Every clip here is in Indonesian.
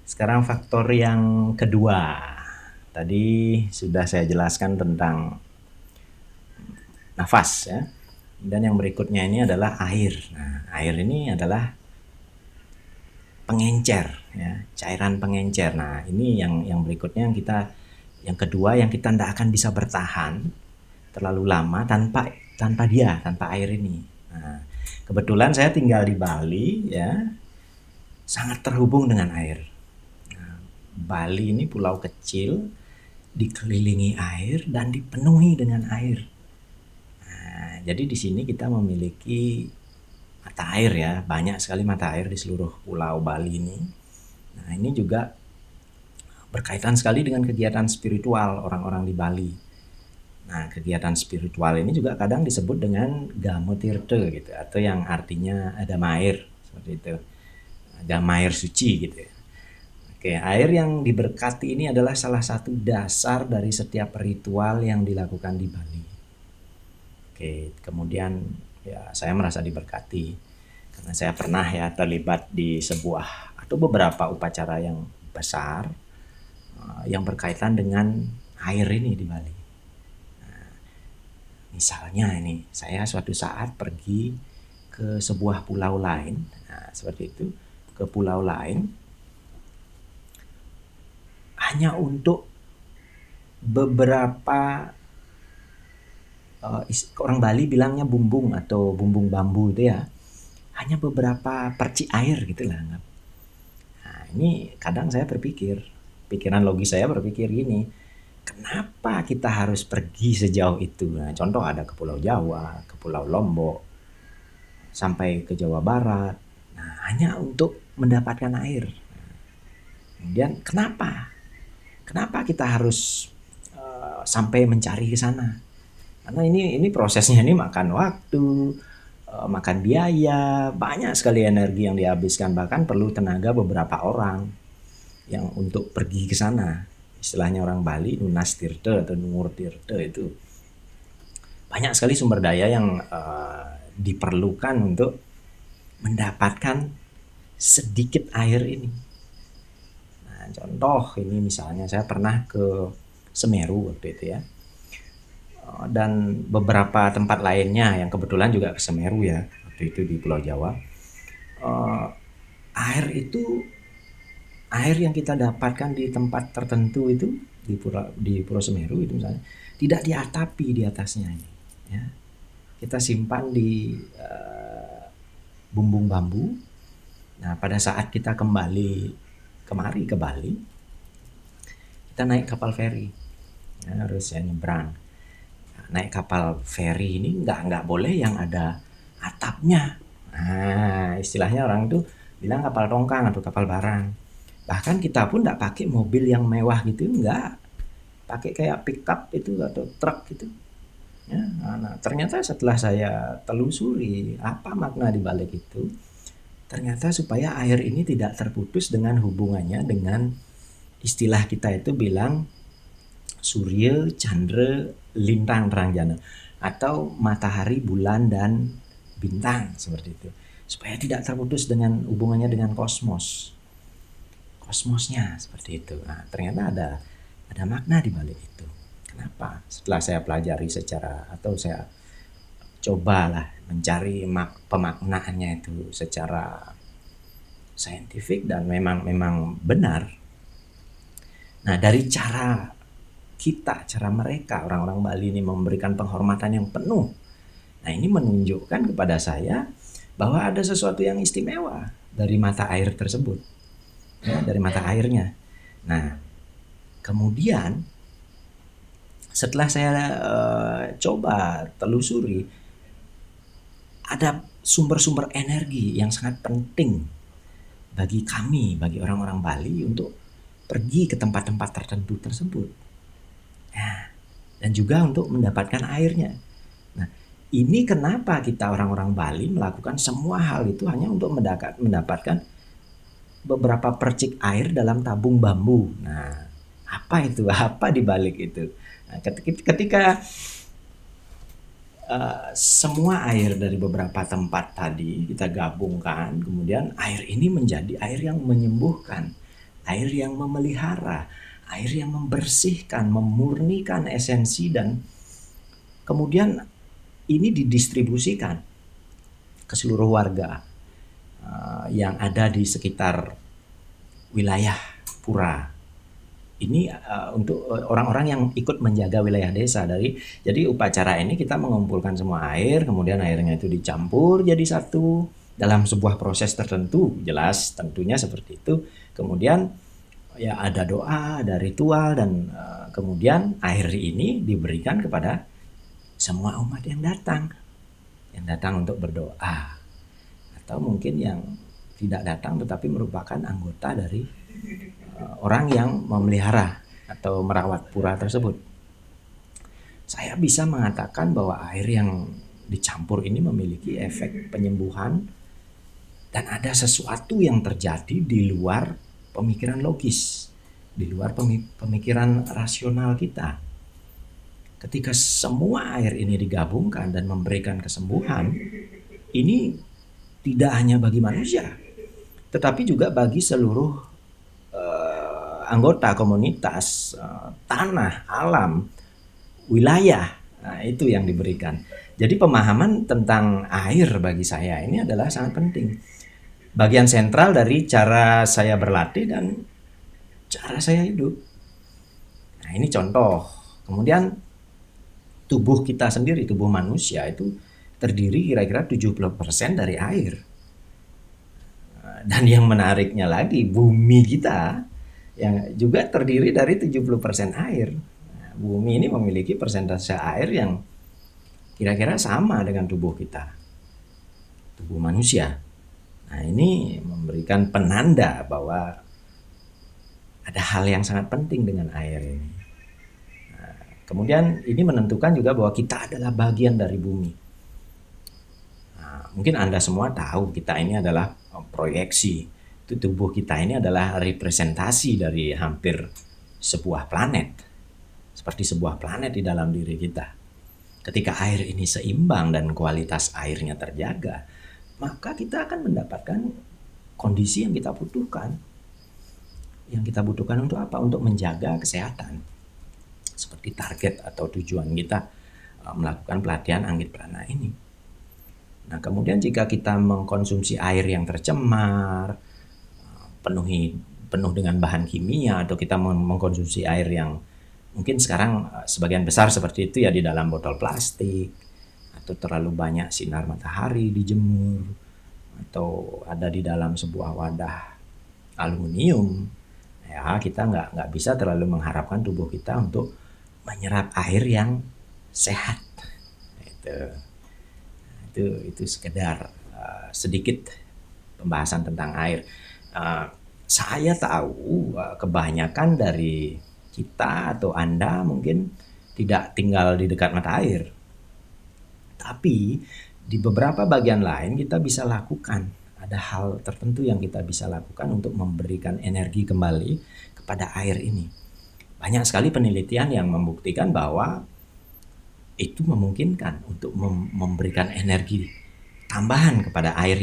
Sekarang faktor yang kedua. Tadi sudah saya jelaskan tentang nafas ya. Dan yang berikutnya ini adalah air. Nah, air ini adalah pengencer ya, cairan pengencer. Nah, ini yang berikutnya yang kedua yang kita tidak akan bisa bertahan terlalu lama tanpa air ini. Nah, kebetulan saya tinggal di Bali ya, sangat terhubung dengan air. Nah, Bali ini pulau kecil, dikelilingi air dan dipenuhi dengan air. Nah, jadi di sini kita memiliki mata air ya, banyak sekali mata air di seluruh pulau Bali ini. Nah, ini juga berkaitan sekali dengan kegiatan spiritual orang-orang di Bali. Nah, kegiatan spiritual ini juga kadang disebut dengan Gamotirte gitu, atau yang artinya ada air seperti itu. Ada air suci gitu ya. Oke, air yang diberkati ini adalah salah satu dasar dari setiap ritual yang dilakukan di Bali. Oke, kemudian ya saya merasa diberkati karena saya pernah ya terlibat di sebuah atau beberapa upacara yang besar yang berkaitan dengan air ini di Bali. Misalnya ini, saya suatu saat pergi ke sebuah pulau lain, nah, seperti itu, ke pulau lain, hanya untuk beberapa orang Bali bilangnya bumbung atau bumbung bambu itu ya, hanya beberapa perci air gitu lah. Nah, ini kadang saya berpikir, pikiran logis saya berpikir gini, kenapa kita harus pergi sejauh itu? Nah, contoh ada ke Pulau Jawa, ke Pulau Lombok, sampai ke Jawa Barat. Nah, hanya untuk mendapatkan air. Kemudian kenapa? Kenapa kita harus sampai mencari ke sana? Karena ini prosesnya ini makan waktu, makan biaya, banyak sekali energi yang dihabiskan, bahkan perlu tenaga beberapa orang yang untuk pergi ke sana. Istilahnya orang Bali Nunas Tirte atau Nungur Tirte itu banyak sekali sumber daya yang diperlukan untuk mendapatkan sedikit air ini. Nah, contoh ini misalnya saya pernah ke Semeru waktu itu ya. Dan beberapa tempat lainnya yang kebetulan juga ke Semeru ya, waktu itu di Pulau Jawa. Eh, air itu air yang kita dapatkan di tempat tertentu itu di Pulau Semeru itu misalnya tidak diatapi di atasnya ini ya. Kita simpan di bumbung bambu. Nah, pada saat kita kembali kemari ke Bali, kita naik kapal feri. Ya, harus ya nyebrang. Nah, naik kapal feri ini nggak boleh yang ada atapnya. Nah, istilahnya orang itu bilang kapal tongkang atau kapal barang. Bahkan kita pun nggak pakai mobil yang mewah gitu, nggak. Pakai kayak pickup itu atau truk gitu. Ya, nah, ternyata setelah saya telusuri apa makna di balik itu, ternyata supaya air ini tidak terputus dengan hubungannya dengan istilah kita itu bilang Surya, Chandra, Lintang, Terang Jana, atau matahari, bulan, dan bintang seperti itu. Supaya tidak terputus dengan hubungannya dengan kosmosnya seperti itu. Nah, ternyata ada makna di balik itu. Kenapa? Setelah saya pelajari secara atau saya cobalah mencari pemaknaannya itu secara saintifik dan memang benar. Nah, dari cara mereka orang-orang Bali ini memberikan penghormatan yang penuh. Nah, ini menunjukkan kepada saya bahwa ada sesuatu yang istimewa dari mata air tersebut. Ya, dari mata airnya. Nah, kemudian setelah saya coba telusuri, ada sumber-sumber energi yang sangat penting bagi kami, bagi orang-orang Bali untuk pergi ke tempat-tempat tertentu tersebut. Nah, dan juga untuk mendapatkan airnya. Nah, ini kenapa kita orang-orang Bali melakukan semua hal itu hanya untuk mendapatkan beberapa percik air dalam tabung bambu. Nah, apa itu? Apa di balik itu? Nah, ketika semua air dari beberapa tempat tadi kita gabungkan, kemudian air ini menjadi air yang menyembuhkan, air yang memelihara, air yang membersihkan, memurnikan esensi, dan kemudian ini didistribusikan ke seluruh warga yang ada di sekitar wilayah pura. Ini untuk orang-orang yang ikut menjaga wilayah desa. Jadi upacara ini kita mengumpulkan semua air, kemudian airnya itu dicampur jadi satu dalam sebuah proses tertentu, jelas tentunya seperti itu. Kemudian ya ada doa, ada ritual, dan kemudian air ini diberikan kepada semua umat yang datang untuk berdoa, atau mungkin yang tidak datang tetapi merupakan anggota dari orang yang memelihara atau merawat pura tersebut. Saya bisa mengatakan bahwa air yang dicampur ini memiliki efek penyembuhan, dan ada sesuatu yang terjadi di luar pemikiran logis, di luar pemikiran rasional kita. Ketika semua air ini digabungkan dan memberikan kesembuhan, ini tidak hanya bagi manusia, tetapi juga bagi seluruh anggota komunitas, tanah, alam, wilayah. Nah, itu yang diberikan. Jadi pemahaman tentang air bagi saya ini adalah sangat penting. Bagian sentral dari cara saya berlatih dan cara saya hidup. Nah, ini contoh. Kemudian tubuh kita sendiri, tubuh manusia itu terdiri kira-kira 70% dari air. Dan yang menariknya lagi, bumi kita yang juga terdiri dari 70% air. Nah, bumi ini memiliki persentase air yang kira-kira sama dengan tubuh kita, tubuh manusia. Nah, ini memberikan penanda bahwa ada hal yang sangat penting dengan air ini. Nah, kemudian ini menentukan juga bahwa kita adalah bagian dari bumi. Nah, mungkin Anda semua tahu kita ini adalah proyeksi. Itu tubuh kita ini adalah representasi dari hampir sebuah planet. Seperti sebuah planet di dalam diri kita. Ketika air ini seimbang dan kualitas airnya terjaga, maka kita akan mendapatkan kondisi yang kita butuhkan. Yang kita butuhkan untuk apa? Untuk menjaga kesehatan. Seperti target atau tujuan kita melakukan pelatihan Anggit Prana ini. Nah, kemudian jika kita mengkonsumsi air yang tercemar, penuh dengan bahan kimia, atau kita mengkonsumsi air yang mungkin sekarang sebagian besar seperti itu ya, di dalam botol plastik, atau terlalu banyak sinar matahari dijemur, atau ada di dalam sebuah wadah aluminium, ya kita nggak bisa terlalu mengharapkan tubuh kita untuk menyerap air yang sehat. Itu sekedar sedikit pembahasan tentang air. Saya tahu kebanyakan dari kita atau Anda mungkin tidak tinggal di dekat mata air. Tapi di beberapa bagian lain kita bisa lakukan. Ada hal tertentu yang kita bisa lakukan untuk memberikan energi kembali kepada air ini. Banyak sekali penelitian yang membuktikan bahwa itu memungkinkan untuk memberikan energi tambahan kepada air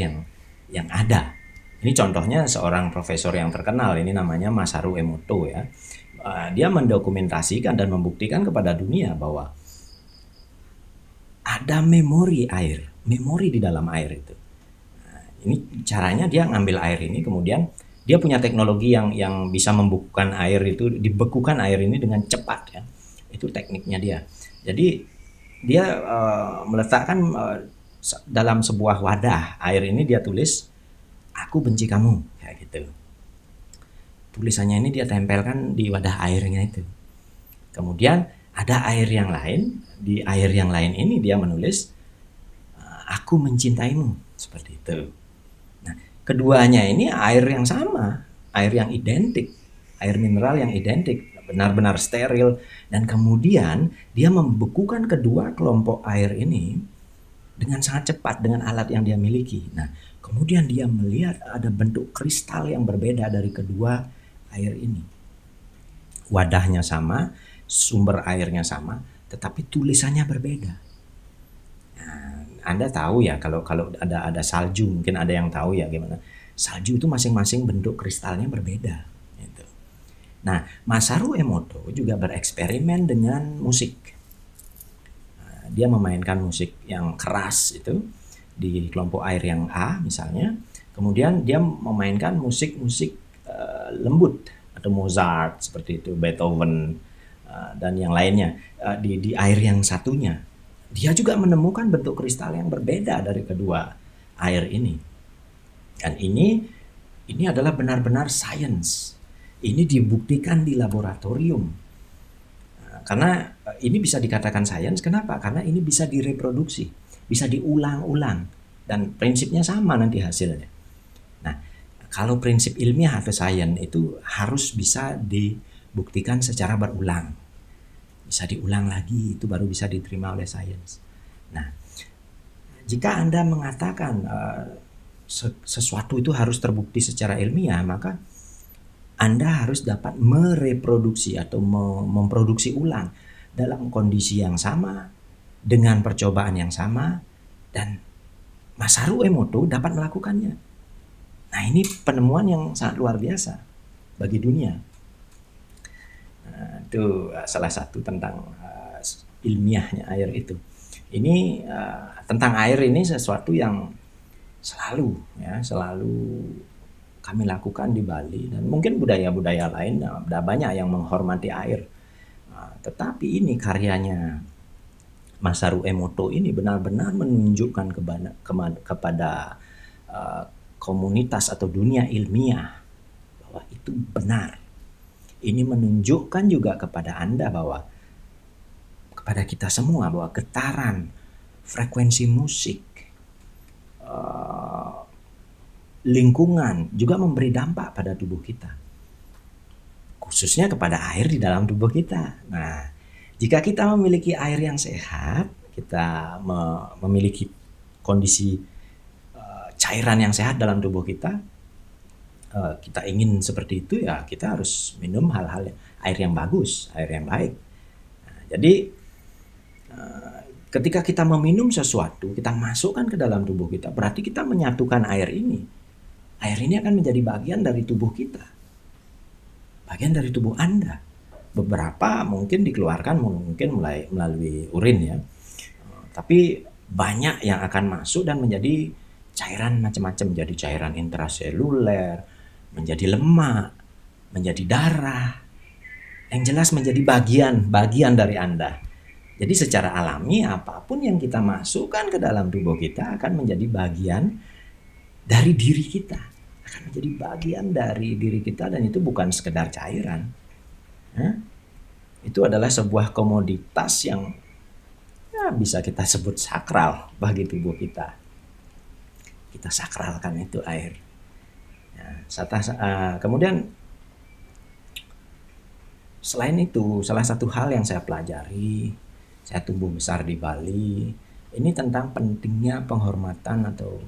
yang ada. Ini contohnya seorang profesor yang terkenal, ini namanya Masaru Emoto ya. Dia mendokumentasikan dan membuktikan kepada dunia bahwa ada memori air, memori di dalam air itu. Nah, ini caranya dia ngambil air ini, kemudian dia punya teknologi yang bisa membekukan air itu, dibekukan air ini dengan cepat ya. Itu tekniknya dia. Jadi dia meletakkan dalam sebuah wadah air ini, dia tulis "Aku benci kamu", kayak gitu. Tulisannya ini dia tempelkan di wadah airnya itu. Kemudian ada air yang lain, di air yang lain ini dia menulis "Aku mencintaimu", seperti itu. Nah, keduanya ini air yang sama, air yang identik, air mineral yang identik, benar-benar steril, dan kemudian dia membekukan kedua kelompok air ini dengan sangat cepat dengan alat yang dia miliki. Nah, kemudian dia melihat ada bentuk kristal yang berbeda dari kedua air ini. Wadahnya sama, sumber airnya sama, tetapi tulisannya berbeda. Nah, Anda tahu ya kalau ada salju, mungkin ada yang tahu ya gimana. Salju itu masing-masing bentuk kristalnya berbeda. Gitu. Nah, Masaru Emoto juga bereksperimen dengan musik. Dia memainkan musik yang keras itu di kelompok air yang A misalnya. Kemudian dia memainkan musik-musik lembut atau Mozart seperti itu, Beethoven dan yang lainnya di air yang satunya. Dia juga menemukan bentuk kristal yang berbeda dari kedua air ini. Dan ini adalah benar-benar sains. Ini dibuktikan di laboratorium. Karena ini bisa dikatakan sains, kenapa? Karena ini bisa direproduksi, bisa diulang-ulang, dan prinsipnya sama nanti hasilnya. Nah, kalau prinsip ilmiah atau sains itu harus bisa dibuktikan secara berulang. Bisa diulang lagi, itu baru bisa diterima oleh sains. Nah, jika Anda mengatakan sesuatu itu harus terbukti secara ilmiah, maka Anda harus dapat mereproduksi atau memproduksi ulang dalam kondisi yang sama, dengan percobaan yang sama, dan Masaru Emoto dapat melakukannya. Nah, ini penemuan yang sangat luar biasa bagi dunia. Nah, itu salah satu tentang ilmiahnya air itu. Ini tentang air ini sesuatu yang selalu kami lakukan di Bali, dan mungkin budaya-budaya lain ada banyak yang menghormati air. Tetapi ini karyanya Masaru Emoto ini benar-benar menunjukkan kepada komunitas atau dunia ilmiah bahwa itu benar. Ini menunjukkan juga kepada Anda bahwa kepada kita semua bahwa getaran frekuensi musik lingkungan juga memberi dampak pada tubuh kita, khususnya kepada air di dalam tubuh kita. Nah, jika kita memiliki air yang sehat, kita memiliki kondisi cairan yang sehat dalam tubuh kita, kita ingin seperti itu, ya kita harus minum hal-hal air yang bagus, air yang baik. Nah, jadi ketika kita meminum sesuatu, kita masukkan ke dalam tubuh kita, berarti kita menyatukan air ini. Air ini akan menjadi bagian dari tubuh kita, bagian dari tubuh Anda. Beberapa mungkin dikeluarkan mungkin melalui urin ya, tapi banyak yang akan masuk dan menjadi cairan macam-macam, menjadi cairan intraseluler, menjadi lemak, menjadi darah, yang jelas menjadi bagian dari Anda. Jadi secara alami apapun yang kita masukkan ke dalam tubuh kita akan menjadi bagian dari diri kita, akan menjadi bagian dari diri kita, dan itu bukan sekedar cairan. Itu adalah sebuah komoditas yang bisa kita sebut sakral bagi tubuh kita. Kita sakralkan itu air. Kemudian selain itu, salah satu hal yang saya pelajari, saya tumbuh besar di Bali, ini tentang pentingnya penghormatan atau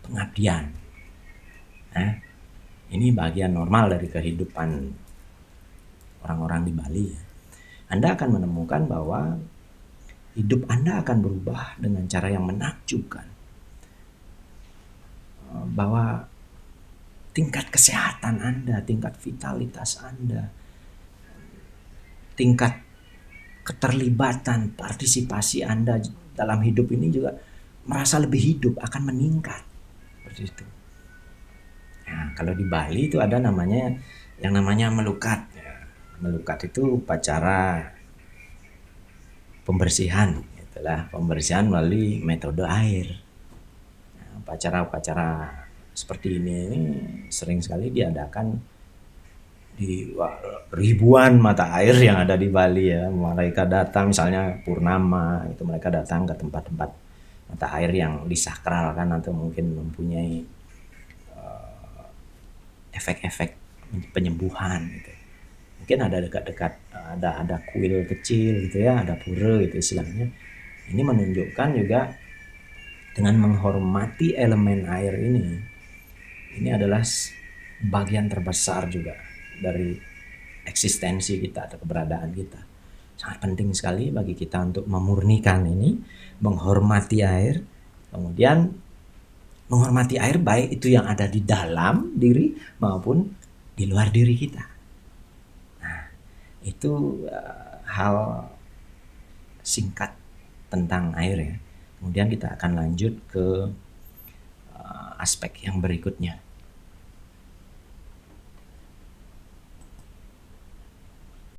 pengabdian. Ini bagian normal dari kehidupan orang-orang di Bali. Anda akan menemukan bahwa hidup Anda akan berubah dengan cara yang menakjubkan. Bahwa tingkat kesehatan Anda, tingkat vitalitas Anda, tingkat keterlibatan, partisipasi Anda dalam hidup ini juga merasa lebih hidup, akan meningkat. Seperti itu. Nah, kalau di Bali itu ada yang namanya melukat. Melukat itu upacara pembersihan, itulah pembersihan melalui metode air. Nah, upacara-upacara seperti ini sering sekali diadakan di ribuan mata air yang ada di Bali ya. Mereka datang misalnya purnama, itu mereka datang ke tempat-tempat mata air yang disakralkan atau mungkin mempunyai efek-efek penyembuhan gitu. Mungkin ada dekat-dekat ada kuil kecil gitu ya, ada pura gitu istilahnya. Ini menunjukkan juga dengan menghormati elemen air ini adalah bagian terbesar juga dari eksistensi kita atau keberadaan kita. Sangat penting sekali bagi kita untuk memurnikan ini, menghormati air, kemudian menghormati air baik itu yang ada di dalam diri maupun di luar diri kita. Itu hal singkat tentang air ya. Kemudian kita akan lanjut ke aspek yang berikutnya.